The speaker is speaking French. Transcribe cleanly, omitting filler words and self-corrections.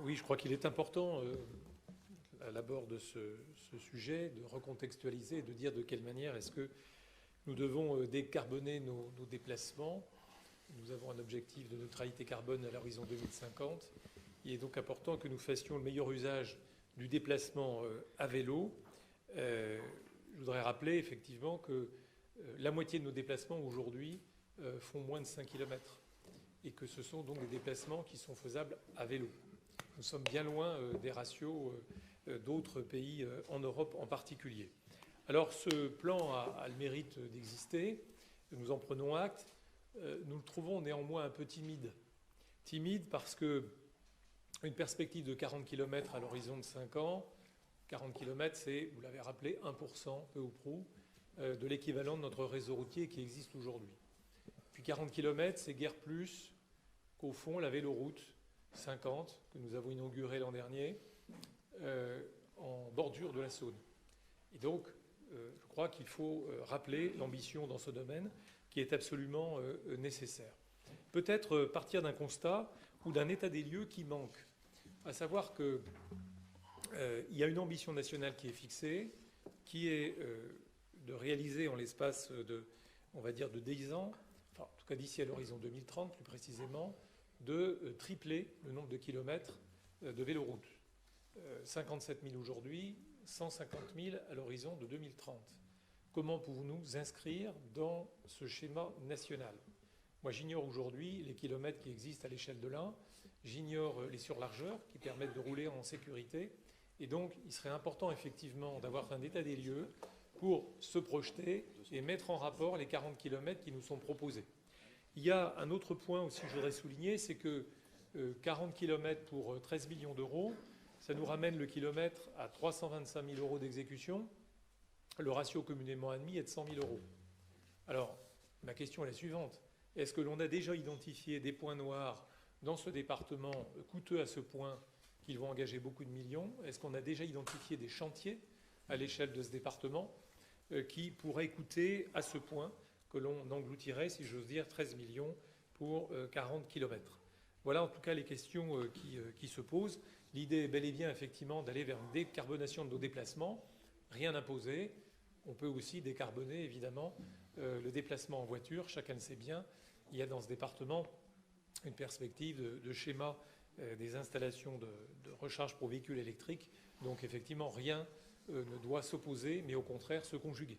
Oui, je crois qu'il est important, à l'abord de ce sujet, de recontextualiser et de dire de quelle manière est-ce que nous devons décarboner nos déplacements. Nous avons un objectif de neutralité carbone à l'horizon 2050. Il est donc important que nous fassions le meilleur usage du déplacement à vélo. Je voudrais rappeler effectivement que la moitié de nos déplacements aujourd'hui font moins de 5 km et que ce sont donc des déplacements qui sont faisables à vélo. Nous sommes bien loin des ratios d'autres pays en Europe en particulier. Alors ce plan a le mérite d'exister, nous en prenons acte. Nous le trouvons néanmoins un peu timide. Timide parce que une perspective de 40 km à l'horizon de 5 ans, 40 km c'est, vous l'avez rappelé, 1%, peu ou prou, de l'équivalent de notre réseau routier qui existe aujourd'hui. Puis 40 km, c'est guère plus qu'au fond la véloroute 50 que nous avons inaugurée l'an dernier en bordure de la Saône. Et donc, je crois qu'il faut rappeler l'ambition dans ce domaine qui est absolument nécessaire. Peut-être partir d'un constat ou d'un état des lieux qui manque, à savoir qu'il y a une ambition nationale qui est fixée, qui est de réaliser en l'espace de, on va dire, de 10 ans, enfin, en tout cas d'ici à l'horizon 2030 plus précisément, de tripler le nombre de kilomètres de véloroutes. 57 000 aujourd'hui, 150 000 à l'horizon de 2030. Comment pouvons-nous nous inscrire dans ce schéma national? Moi, j'ignore aujourd'hui les kilomètres qui existent à l'échelle de l'Ain, j'ignore les surlargeurs qui permettent de rouler en sécurité. Et donc, il serait important effectivement d'avoir un état des lieux pour se projeter et mettre en rapport les 40 kilomètres qui nous sont proposés. Il y a un autre point aussi que je voudrais souligner, c'est que 40 km pour 13 millions d'euros, ça nous ramène le kilomètre à 325 000 euros d'exécution. Le ratio communément admis est de 100 000 euros. Alors, ma question est la suivante. Est-ce que l'on a déjà identifié des points noirs dans ce département coûteux à ce point qu'ils vont engager beaucoup de millions? Est-ce qu'on a déjà identifié des chantiers à l'échelle de ce département qui pourraient coûter à ce point que l'on engloutirait, si j'ose dire, 13 millions pour 40 km? Voilà en tout cas les questions qui se posent. L'idée est bel et bien effectivement d'aller vers une décarbonation de nos déplacements, rien imposer. On peut aussi décarboner évidemment le déplacement en voiture, chacun le sait bien. Il y a dans ce département une perspective de schéma des installations de recharge pour véhicules électriques. Donc effectivement rien ne doit s'opposer, mais au contraire se conjuguer.